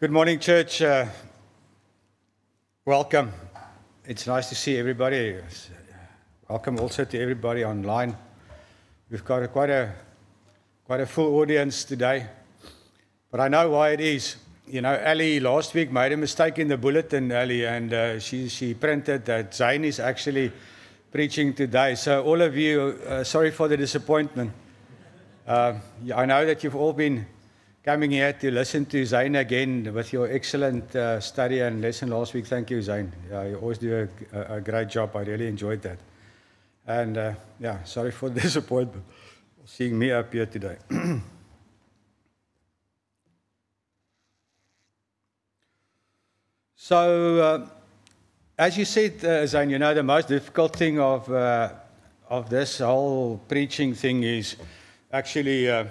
Good morning, church. Welcome. It's nice to see everybody. Welcome also to everybody online. We've got quite a full audience today, but I know why it is. You know, Ali last week made a mistake in the bulletin, Ali, and she printed that Zayn is actually preaching today. So all of you, sorry for the disappointment. I know that you've all been coming here to listen to Zayn again with your excellent study and lesson last week. Thank you, Zayn. You always do a great job. I really enjoyed that. And sorry for the disappointment, seeing me up here today. So, as you said, Zayn, you know, the most difficult thing of this whole preaching thing is actually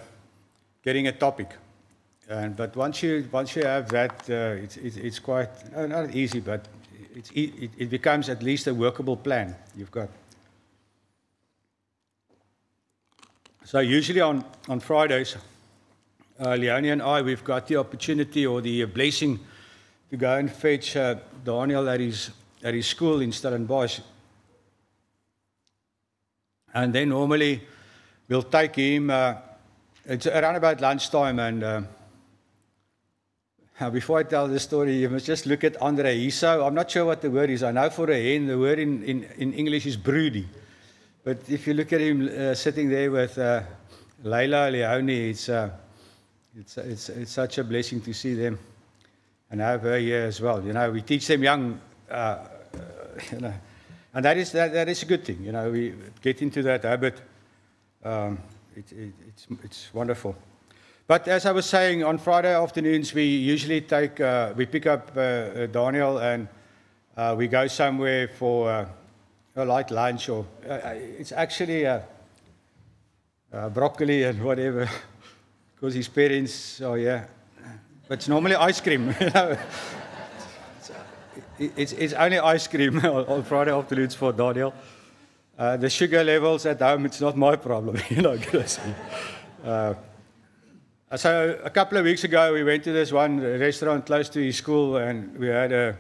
getting a topic. But once you have that, it's quite not easy, but it becomes at least a workable plan you've got. So usually on Fridays, Leonie and I, we've got the opportunity or the blessing to go and fetch Daniel at his school in Stellenbosch. And then normally we'll take him, it's around about lunchtime, and before I tell the story, you must just look at Andre. I'm not sure what the word is. I know for a hen, the word in English is broody. But if you look at him sitting there with Layla, Leonie, it's such a blessing to see them and have her here as well. You know, we teach them young, you know, and that is a good thing. You know, we get into that habit. It's wonderful. But as I was saying, on Friday afternoons, we usually we pick up Daniel and we go somewhere for a light lunch, or it's actually broccoli and whatever, because his parents are here. But it's normally ice cream. You know? It's only ice cream on Friday afternoons for Daniel. The sugar levels at home, it's not my problem. You know. So a couple of weeks ago, we went to this one restaurant close to his school, and we had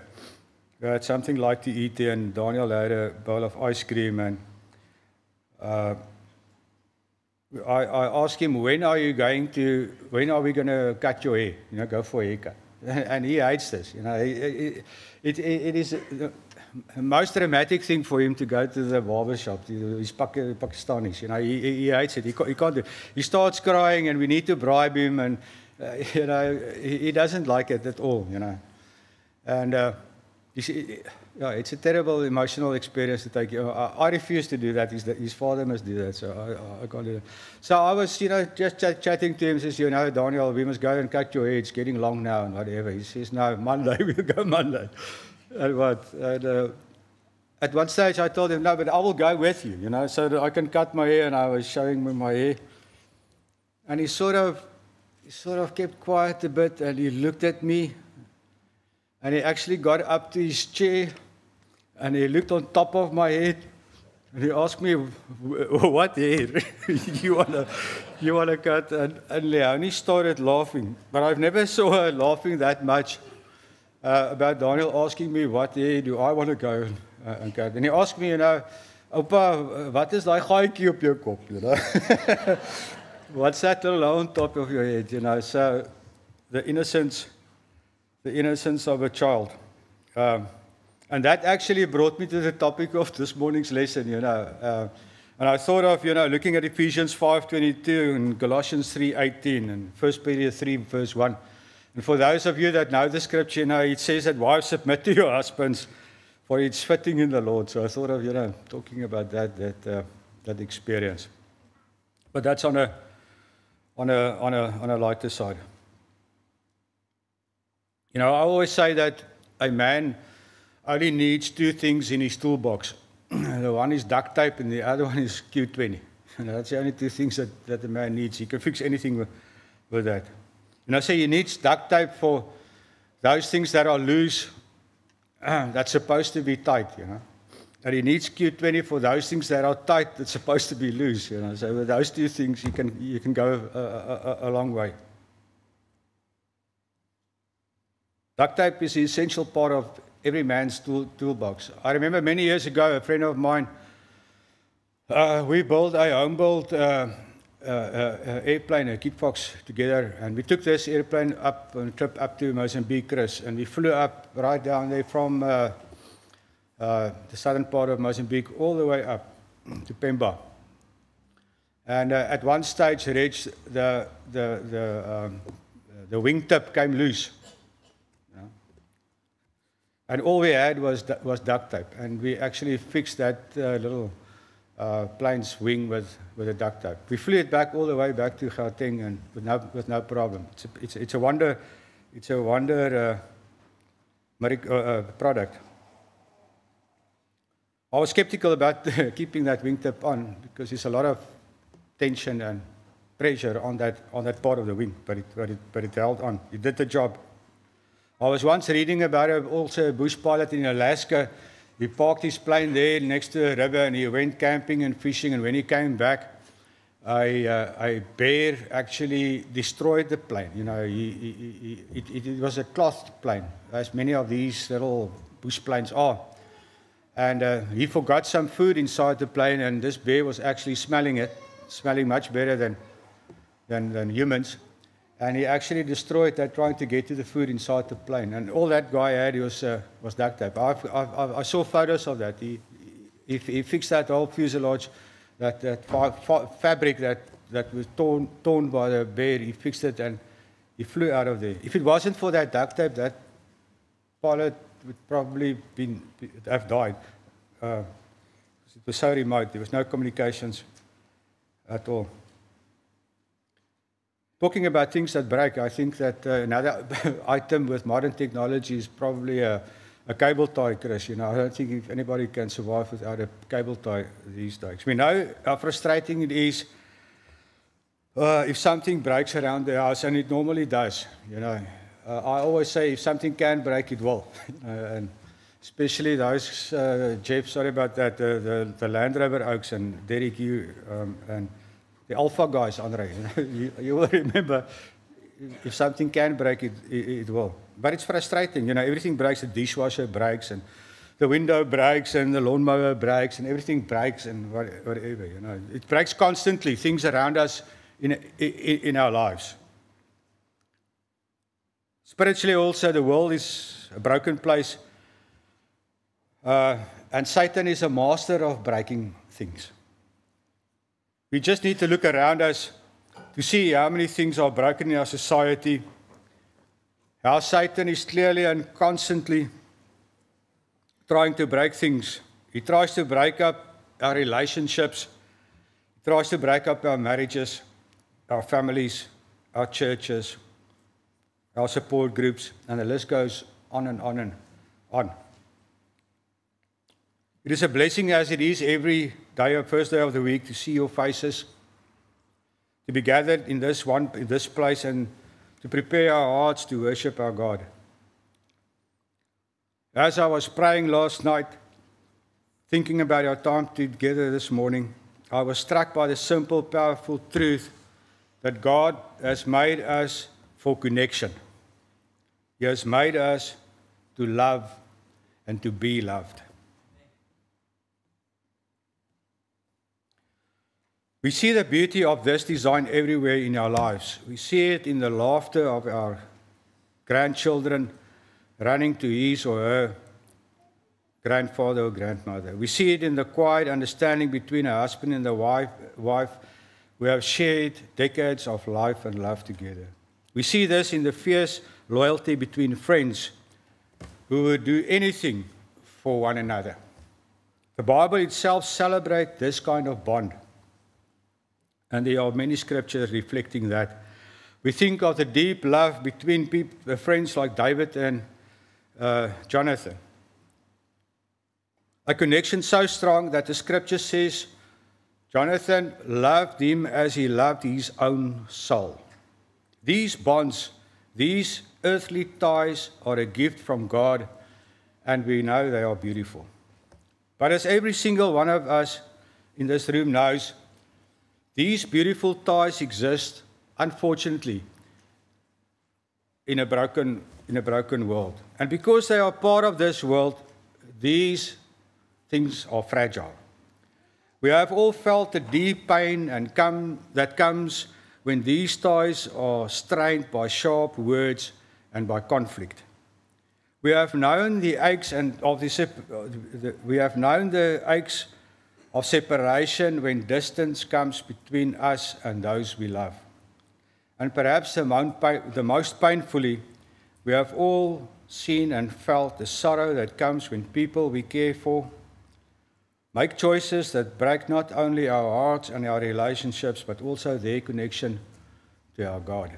something like to eat there, and Daniel had a bowl of ice cream, and I asked him, when are we going to cut your hair? You know, go for a haircut. And he hates this. You know, it is the most dramatic thing for him to go to the barber shop. He's Pakistanis, you know. He hates it. He can't do it. He starts crying, and we need to bribe him, and you know, he doesn't like it at all, you know. And it's a terrible emotional experience to take. I refuse to do that. His father must do that, so I can't do that. So I was, you know, just chatting to him. Says, you know, Daniel, we must go and cut your hair. It's getting long now, and whatever. He says, no, Monday we'll go Monday. And at one stage I told him, no, but I will go with you, you know, so that I can cut my hair. And I was showing him my hair, and he sort of kept quiet a bit, and he looked at me, and he actually got up to his chair, and he looked on top of my head, and he asked me, what hair you wanna cut? And Leonie started laughing, but I've never saw her laughing that much. About Daniel asking me, what hair do I want to go and cut? And he asked me, you know, Oupa, what is daai gaaitjie op jou kop, you know? What's that little on top of your head, you know? So the innocence of a child. And that actually brought me to the topic of this morning's lesson, you know. And I thought of, you know, looking at Ephesians 5:22 and Colossians 3:18 and 1 Peter 3 verse 1. And for those of you that know the scripture, you know, it says that wives submit to your husbands, for it's fitting in the Lord. So I thought of, you know, talking about that experience. But that's on a lighter side. You know, I always say that a man only needs two things in his toolbox. The one is duct tape, and the other one is Q20. You know, that's the only two things that a man needs. He can fix anything with that. You know, so he needs duct tape for those things that are loose, that's supposed to be tight, you know. And he needs Q20 for those things that are tight, that's supposed to be loose, you know. So with those two things, you can go a long way. Duct tape is the essential part of every man's toolbox. I remember many years ago, a friend of mine, we built a home-built airplane, a Kit Fox, together, and we took this airplane up on a trip up to Mozambique, Chris, and we flew up right down there from the southern part of Mozambique all the way up to Pemba. And at one stage, Reg, the wingtip came loose. And all we had was duct tape, and we actually fixed that little plane's wing with a duct tape. We flew it back all the way back to Gauteng, and with no problem. It's a wonder. It's a wonder product. I was skeptical about keeping that wingtip on because there's a lot of tension and pressure on that part of the wing, but it held on. It did the job. I was once reading about also a bush pilot in Alaska. He parked his plane there next to a river, and he went camping and fishing. And when he came back, a bear actually destroyed the plane. You know, it was a cloth plane, as many of these little bush planes are. And he forgot some food inside the plane, and this bear was actually smelling much better than humans. And he actually destroyed that, trying to get to the food inside the plane. And all that guy had was duct tape. I saw photos of that. He fixed that whole fuselage, that fabric that was torn by the bear. He fixed it, and he flew out of there. If it wasn't for that duct tape, that pilot would probably have died. It was so remote. There was no communications at all. Talking about things that break, I think that another item with modern technology is probably a cable tie, Chris. You know, I don't think if anybody can survive without a cable tie these days. We know how frustrating it is if something breaks around the house, and it normally does. You know, I always say if something can break, it will. And especially those, Jeff, sorry about that, the Land Rover Oaks and Derek Hugh and the Alpha guys, Andre. You will remember, if something can break, it will. But it's frustrating. You know, everything breaks. The dishwasher breaks, and the window breaks, and the lawnmower breaks, and everything breaks, and whatever. You know, it breaks constantly. Things around us in our lives. Spiritually, also, the world is a broken place, and Satan is a master of breaking things. We just need to look around us to see how many things are broken in our society, how Satan is clearly and constantly trying to break things. He tries to break up our relationships, he tries to break up our marriages, our families, our churches, our support groups, and the list goes on and on and on. It is a blessing, as it is every day, first day of the week, to see your faces, to be gathered in this place, and to prepare our hearts to worship our God. As I was praying last night, thinking about our time together this morning, I was struck by the simple, powerful truth that God has made us for connection. He has made us to love and to be loved. We see the beauty of this design everywhere in our lives. We see it in the laughter of our grandchildren running to his or her grandfather or grandmother. We see it in the quiet understanding between a husband and a wife who have shared decades of life and love together. We see this in the fierce loyalty between friends who would do anything for one another. The Bible itself celebrates this kind of bond. And there are many scriptures reflecting that. We think of the deep love between friends like David and Jonathan. A connection so strong that the scripture says Jonathan loved him as he loved his own soul. These bonds, these earthly ties are a gift from God, and we know they are beautiful. But as every single one of us in this room knows, these beautiful ties exist, unfortunately, in a broken world. And because they are part of this world, these things are fragile. We have all felt the deep pain that comes when these ties are strained by sharp words and by conflict. We have known the aches of separation when distance comes between us and those we love. And perhaps the most painfully, we have all seen and felt the sorrow that comes when people we care for make choices that break not only our hearts and our relationships, but also their connection to our God.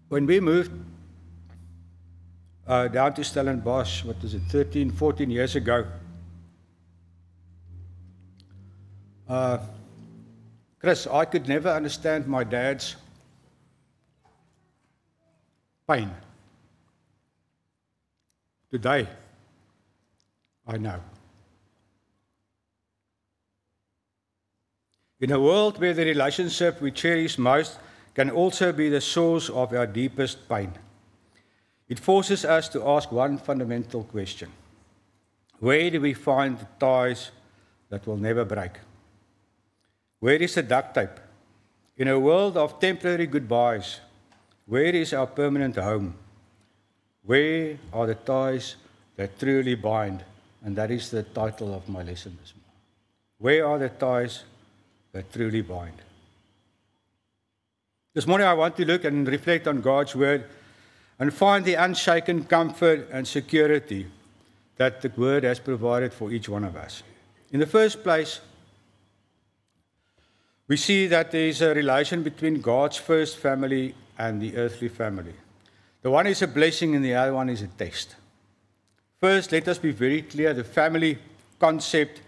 When we moved down to Stellenbosch, 13, 14 years ago, Chris, I could never understand my dad's pain. Today, I know. In a world where the relationship we cherish most can also be the source of our deepest pain, it forces us to ask one fundamental question. Where do we find the ties that will never break? Where is the duct tape? In a world of temporary goodbyes, where is our permanent home? Where are the ties that truly bind? And that is the title of my lesson this morning. Where are the ties that truly bind? This morning I want to look and reflect on God's word and find the unshaken comfort and security that the word has provided for each one of us. In the first place, we see that there is a relation between God's first family and the earthly family. The one is a blessing and the other one is a test. First, let us be very clear, the family concept,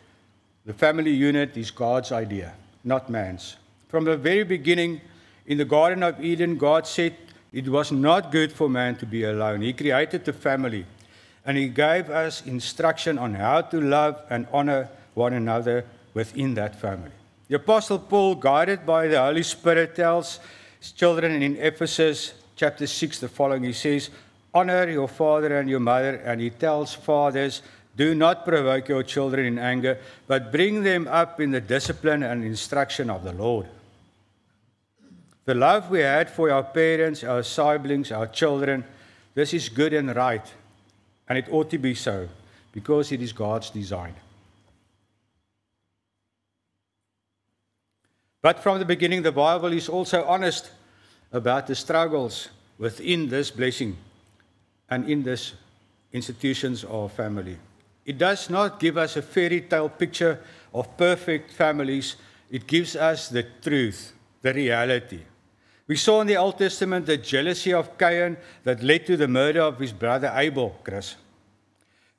the family unit is God's idea, not man's. From the very beginning, in the Garden of Eden, God said it was not good for man to be alone. He created the family, and He gave us instruction on how to love and honor one another within that family. The Apostle Paul, guided by the Holy Spirit, tells his children in Ephesus chapter 6 the following. He says, honor your father and your mother, and he tells fathers, do not provoke your children in anger, but bring them up in the discipline and instruction of the Lord. The love we had for our parents, our siblings, our children, this is good and right, and it ought to be so, because it is God's design. But from the beginning, the Bible is also honest about the struggles within this blessing and in this institutions of family. It does not give us a fairy tale picture of perfect families. It gives us the truth, the reality. We saw in the Old Testament the jealousy of Cain that led to the murder of his brother Abel, Chris.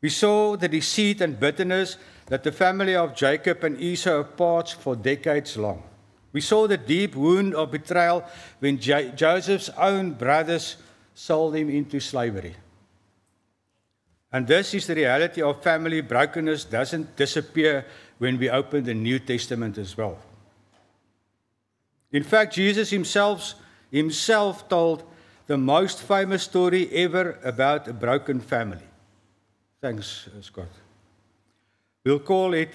We saw the deceit and bitterness that the family of Jacob and Esau apart for decades long. We saw the deep wound of betrayal when Joseph's own brothers sold him into slavery. And this is the reality of family brokenness doesn't disappear when we open the New Testament as well. In fact, Jesus himself told the most famous story ever about a broken family. Thanks, Scott. We'll call it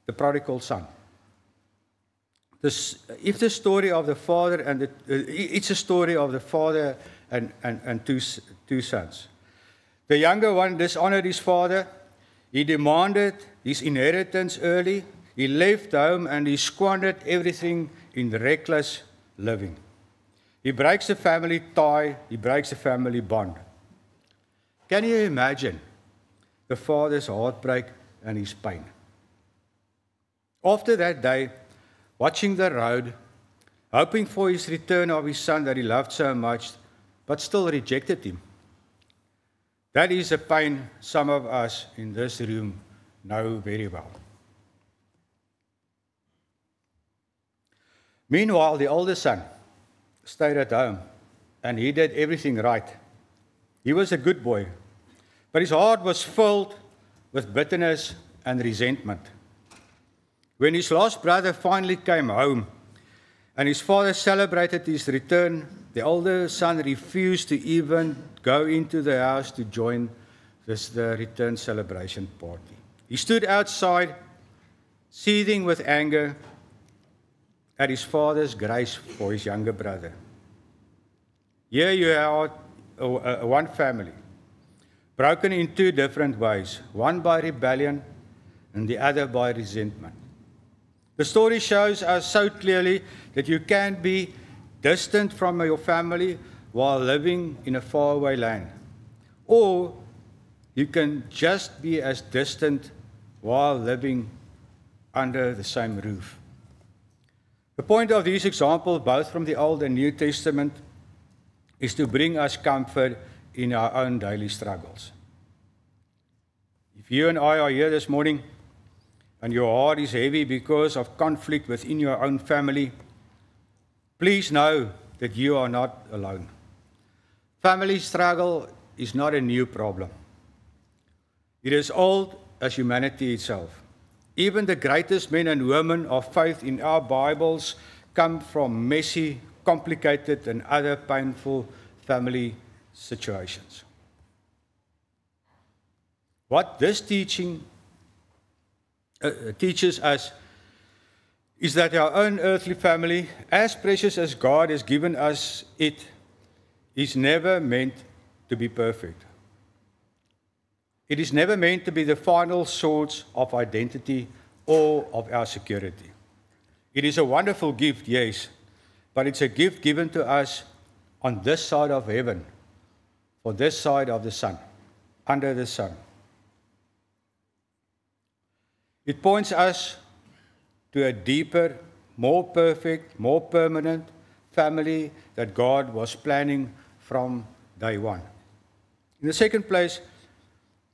the prodigal son. If the story of the father and it's a story of the father and two sons. The younger one dishonored his father. He demanded his inheritance early. He left home and he squandered everything in reckless living. He breaks the family tie. He breaks the family bond. Can you imagine the father's heartbreak and his pain? After that day, watching the road, hoping for his return of his son that he loved so much, but still rejected him. That is a pain some of us in this room know very well. Meanwhile, the older son stayed at home, and he did everything right. He was a good boy, but his heart was filled with bitterness and resentment. When his lost brother finally came home and his father celebrated his return, the older son refused to even go into the house to join the return celebration party. He stood outside, seething with anger at his father's grace for his younger brother. Here you are, one family, broken in two different ways, one by rebellion and the other by resentment. The story shows us so clearly that you can be distant from your family while living in a faraway land, or you can just be as distant while living under the same roof. The point of these examples, both from the Old and New Testament, is to bring us comfort in our own daily struggles. If you and I are here this morning and your heart is heavy because of conflict within your own family, please know that you are not alone. Family struggle is not a new problem. It is old as humanity itself. Even the greatest men and women of faith in our Bibles come from messy, complicated, and other painful family situations. What this teaching teaches us is that our own earthly family, as precious as God has given us it, is never meant to be perfect. It is never meant to be the final source of identity or of our security. It is a wonderful gift, yes, but it's a gift given to us on this side of heaven, for this side of the sun, under the sun. It points us to a deeper, more perfect, more permanent family that God was planning from day one. In the second place,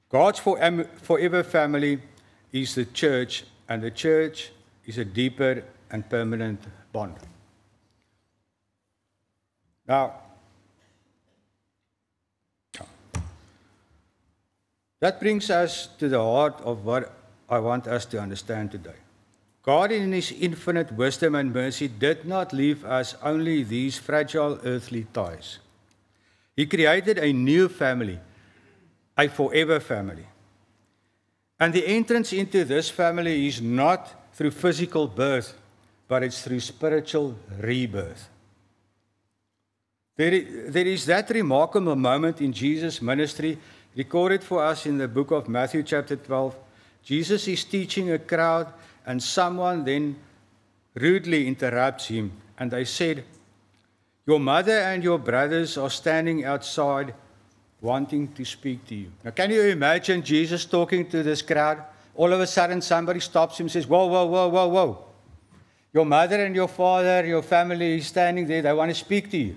God's forever family is the church, and the church is a deeper and permanent bond. Now, that brings us to the heart of what I want us to understand today. God, in His infinite wisdom and mercy, did not leave us only these fragile earthly ties. He created a new family, a forever family. And the entrance into this family is not through physical birth, but it's through spiritual rebirth. There is that remarkable moment in Jesus' ministry recorded for us in the book of Matthew chapter 12. Jesus is teaching a crowd, and someone then rudely interrupts him. And they said, "Your mother and your brothers are standing outside wanting to speak to you." Now, can you imagine Jesus talking to this crowd? All of a sudden, somebody stops him and says, "Whoa, whoa, whoa, whoa, whoa. Your mother and your father, your family is standing there. They want to speak to you."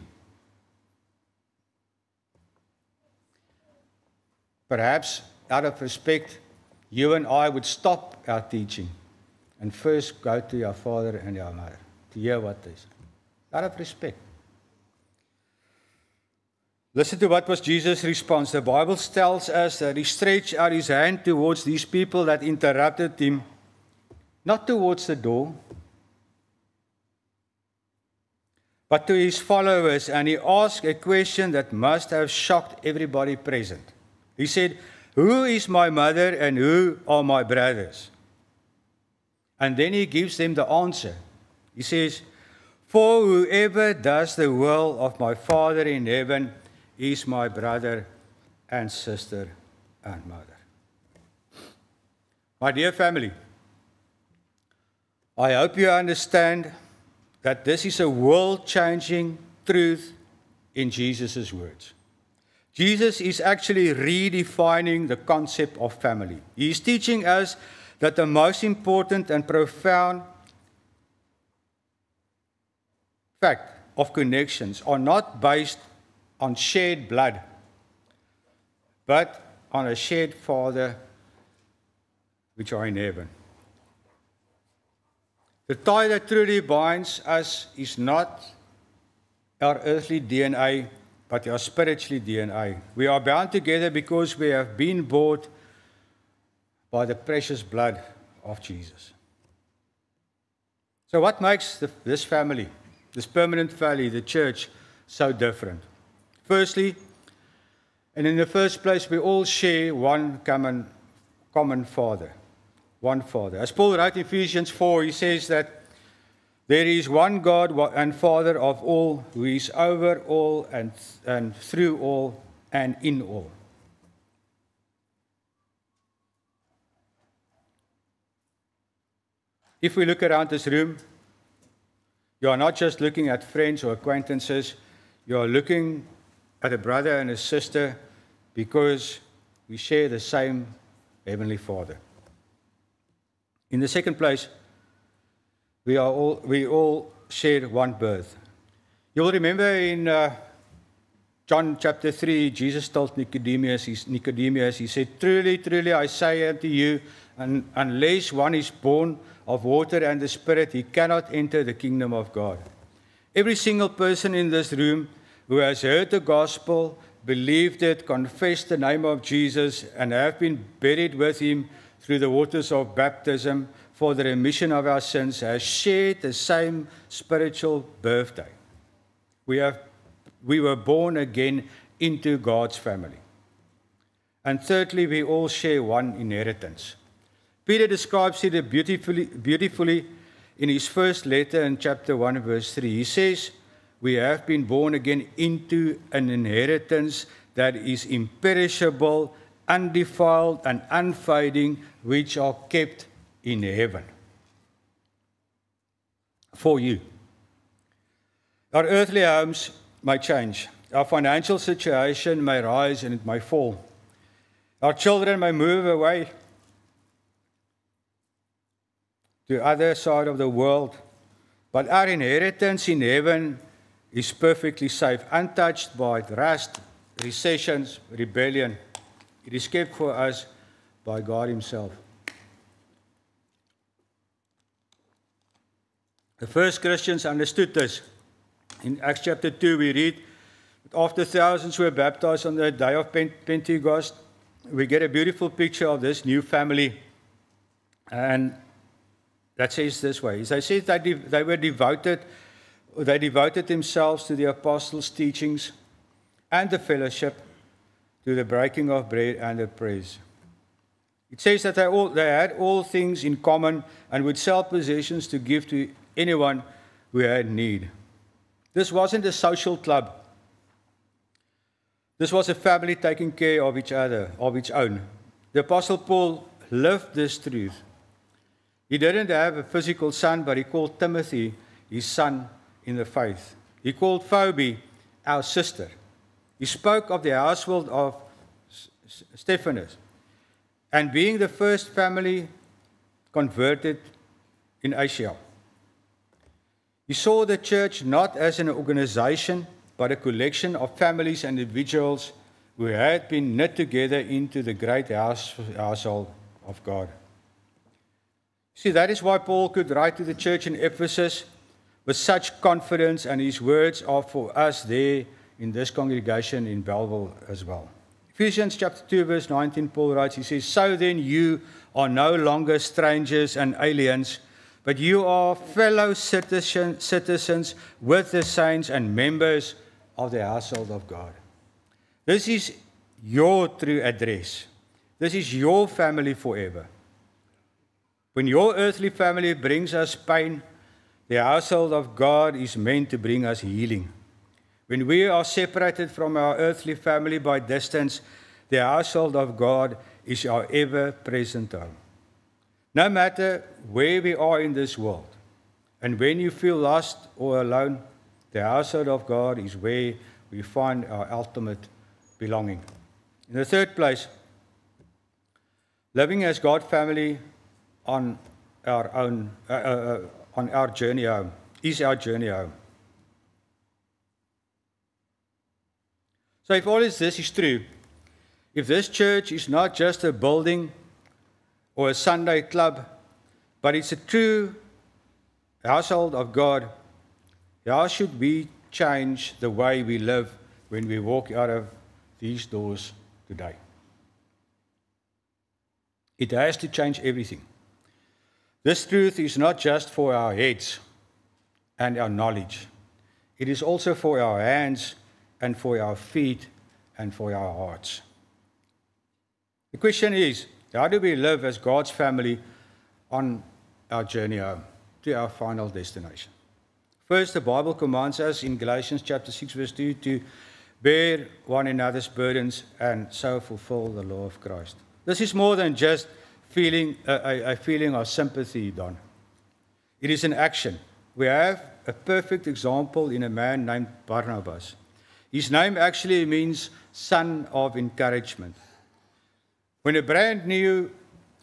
Perhaps, out of respect, you and I would stop our teaching and first go to your father and your mother to hear what they say. Out of respect. Listen to what was Jesus' response. The Bible tells us that he stretched out his hand towards these people that interrupted him, not towards the door, but to his followers, and he asked a question that must have shocked everybody present. He said, "Who is my mother and who are my brothers?" And then he gives them the answer. He says, "For whoever does the will of my Father in heaven is my brother and sister and mother." My dear family, I hope you understand that this is a world-changing truth in Jesus' words. Jesus is actually redefining the concept of family. He is teaching us that the most important and profound fact of connections are not based on shared blood, but on a shared Father which are in heaven. The tie that truly binds us is not our earthly DNA, but our spiritual DNA. We are bound together because we have been bought by the precious blood of Jesus. So what makes this family, this permanent family, the church, so different? Firstly, and in the first place, we all share one common Father. One Father. As Paul wrote in Ephesians 4, he says that there is one God and Father of all, who is over all and through all and in all. If we look around this room, you are not just looking at friends or acquaintances, you are looking at a brother and a sister because we share the same Heavenly Father. In the second place, we all share one birth. You'll remember in John chapter 3, Jesus told Nicodemus, he said, "Truly, truly, I say unto you, unless one is born of water and the Spirit, he cannot enter the kingdom of God." Every single person in this room who has heard the gospel, believed it, confessed the name of Jesus, and have been buried with him through the waters of baptism for the remission of our sins, has shared the same spiritual birthday. We were born again into God's family. And thirdly, we all share one inheritance. Peter describes it beautifully in his first letter in chapter 1, verse 3. He says, we have been born again into an inheritance that is imperishable, undefiled, and unfading, which are kept in heaven for you. Our earthly homes may change. Our financial situation may rise and it may fall. Our children may move away to the other side of the world. But our inheritance in heaven is perfectly safe, untouched by rust, recessions, rebellion. It is kept for us by God Himself. The first Christians understood this. In Acts chapter 2, we read, after thousands were baptized on the day of Pentecost, we get a beautiful picture of this new family. And that says this way. They said that they devoted themselves to the apostles' teachings and the fellowship, to the breaking of bread and the prayers. It says that they had all things in common and would sell possessions to give to anyone who had need. This wasn't a social club. This was a family taking care of each other, of its own. The Apostle Paul lived this truth. He didn't have a physical son, but he called Timothy his son in the faith. He called Phoebe our sister. He spoke of the household of Stephanus and being the first family converted in Asia. He saw the church not as an organization, but a collection of families and individuals who had been knit together into the great household of God. See, that is why Paul could write to the church in Ephesus with such confidence, and his words are for us there in this congregation in Belleville as well. Ephesians chapter 2, verse 19, Paul writes, he says, "So then you are no longer strangers and aliens, but you are fellow citizens with the saints and members of the household of God." This is your true address. This is your family forever. When your earthly family brings us pain, the household of God is meant to bring us healing. When we are separated from our earthly family by distance, the household of God is our ever-present home. No matter where we are in this world, and when you feel lost or alone, the household of God is where we find our ultimate belonging. In the third place, living as God's family on our journey home is our journey home. So if all of this is true, if this church is not just a building or a Sunday club, but it's a true household of God, how should we change the way we live when we walk out of these doors today? It has to change everything. This truth is not just for our heads and our knowledge. It is also for our hands and for our feet and for our hearts. The question is, how do we live as God's family on our journey home to our final destination? First, the Bible commands us in Galatians chapter 6, verse 2 to bear one another's burdens and so fulfill the law of Christ. This is more than just a feeling of sympathy, Don. It is an action. We have a perfect example in a man named Barnabas. His name actually means son of encouragement. When a brand new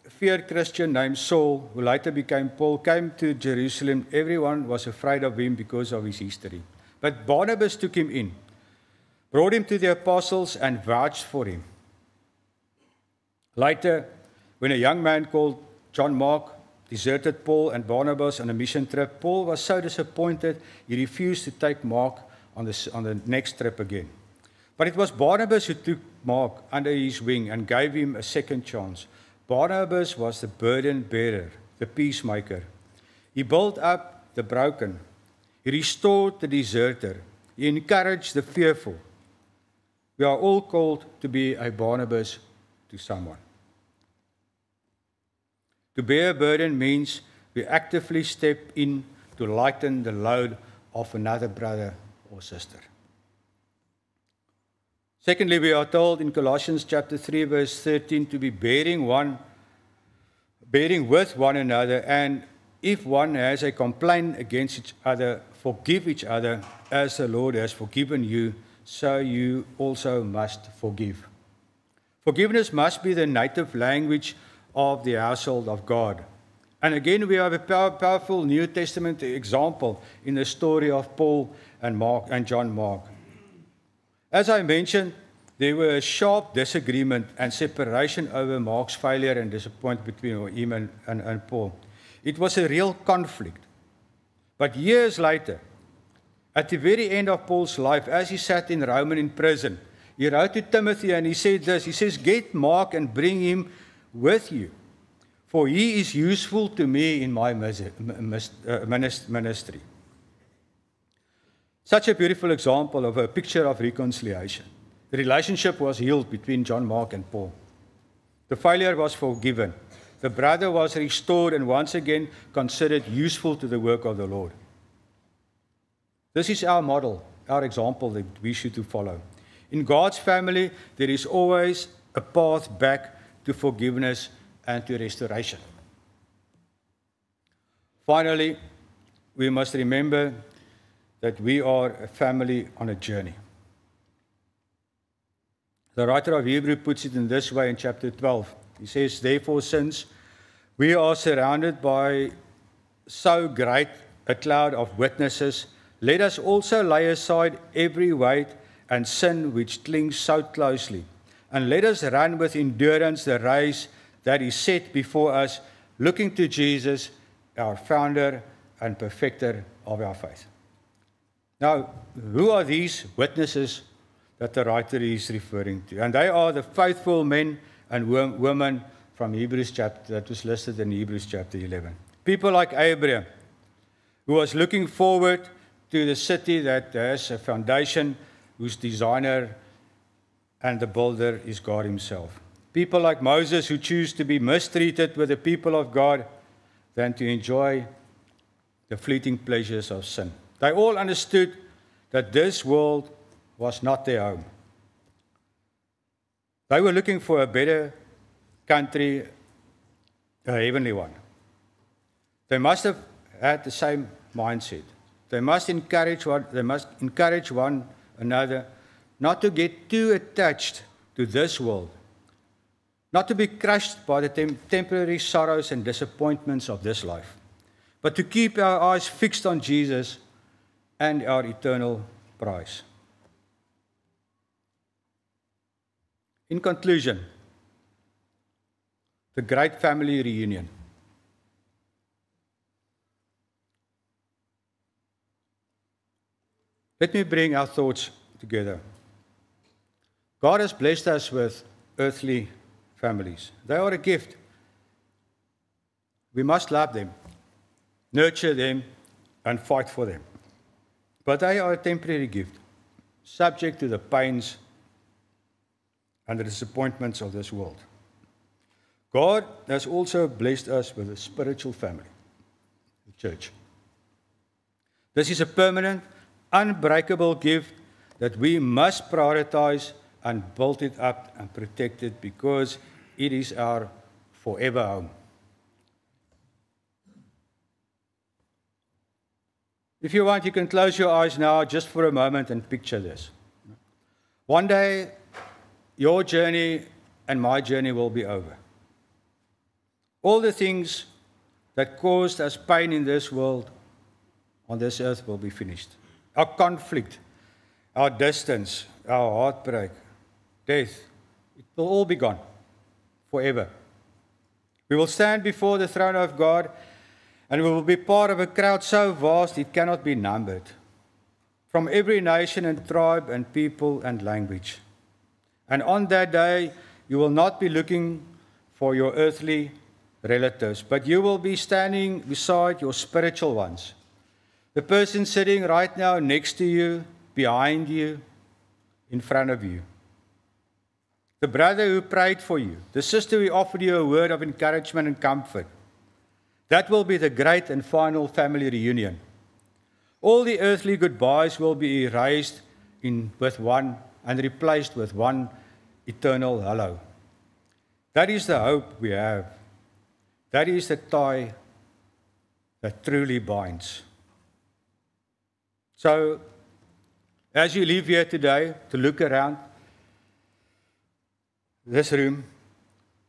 feared Christian named Saul, who later became Paul, came to Jerusalem, everyone was afraid of him because of his history. But Barnabas took him in, brought him to the apostles, and vouched for him. Later, when a young man called John Mark deserted Paul and Barnabas on a mission trip, Paul was so disappointed he refused to take Mark on the next trip again. But it was Barnabas who took Mark under his wing and gave him a second chance. Barnabas was the burden bearer, the peacemaker. He built up the broken. He restored the deserter. He encouraged the fearful. We are all called to be a Barnabas to someone. To bear a burden means we actively step in to lighten the load of another brother or sister. Secondly, we are told in Colossians chapter 3, verse 13, to be bearing with one another, and if one has a complaint against each other, forgive each other as the Lord has forgiven you, so you also must forgive. Forgiveness must be the native language of the household of God. And again, we have a powerful New Testament example in the story of Paul and John Mark. As I mentioned, there were a sharp disagreement and separation over Mark's failure and disappointment between him and Paul. It was a real conflict. But years later, at the very end of Paul's life, as he sat in Rome in prison, he wrote to Timothy and he said this. He says, "Get Mark and bring him with you, for he is useful to me in my ministry." Such a beautiful example of a picture of reconciliation. The relationship was healed between John Mark and Paul. The failure was forgiven. The brother was restored and once again considered useful to the work of the Lord. This is our model, our example that we should follow. In God's family, there is always a path back to forgiveness and to restoration. Finally, we must remember that we are a family on a journey. The writer of Hebrews puts it in this way in chapter 12. He says, "Therefore, since we are surrounded by so great a cloud of witnesses, let us also lay aside every weight and sin which clings so closely, and let us run with endurance the race that is set before us, looking to Jesus, our founder and perfecter of our faith." Now, who are these witnesses that the writer is referring to? And they are the faithful men and women from Hebrews chapter, that was listed in Hebrews chapter 11. People like Abraham, who was looking forward to the city that has a foundation, whose designer and the builder is God himself. People like Moses, who choose to be mistreated with the people of God than to enjoy the fleeting pleasures of sin. They all understood that this world was not their home. They were looking for a better country, a heavenly one. They must have had the same mindset. They must encourage one another not to get too attached to this world, not to be crushed by the temporary sorrows and disappointments of this life, but to keep our eyes fixed on Jesus and our eternal prize. In conclusion, the great family reunion. Let me bring our thoughts together. God has blessed us with earthly families. They are a gift. We must love them, nurture them, and fight for them. But they are a temporary gift, subject to the pains and the disappointments of this world. God has also blessed us with a spiritual family, the church. This is a permanent, unbreakable gift that we must prioritize and build it up and protect it because it is our forever home. If you want, you can close your eyes now just for a moment and picture this. One day, your journey and my journey will be over. All the things that caused us pain in this world, on this earth, will be finished. Our conflict, our distance, our heartbreak, death, it will all be gone forever. We will stand before the throne of God, and we will be part of a crowd so vast it cannot be numbered, from every nation and tribe and people and language. And on that day, you will not be looking for your earthly relatives, but you will be standing beside your spiritual ones. The person sitting right now next to you, behind you, in front of you. The brother who prayed for you, the sister who offered you a word of encouragement and comfort. That will be the great and final family reunion. All the earthly goodbyes will be erased with one and replaced with one eternal hello. That is the hope we have. That is the tie that truly binds. So, as you leave here today to look around this room,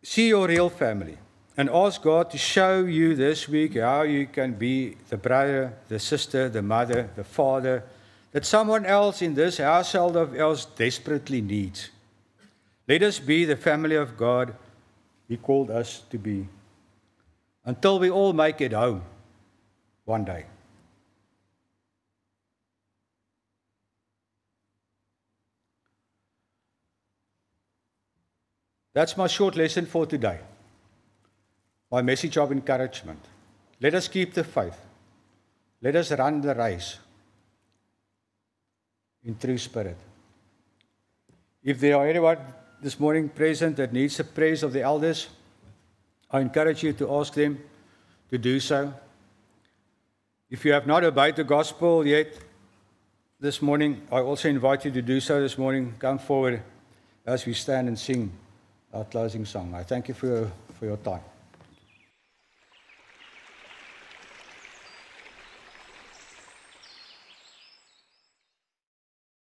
see your real family and ask God to show you this week how you can be the brother, the sister, the mother, the father that someone else in this household of ours desperately needs. Let us be the family of God He called us to be until we all make it home one day. That's my short lesson for today. My message of encouragement. Let us keep the faith. Let us run the race in true spirit. If there are anyone this morning present that needs the prayers of the elders, I encourage you to ask them to do so. If you have not obeyed the gospel yet this morning, I also invite you to do so this morning. Come forward as we stand and sing our closing song. I thank you for your time.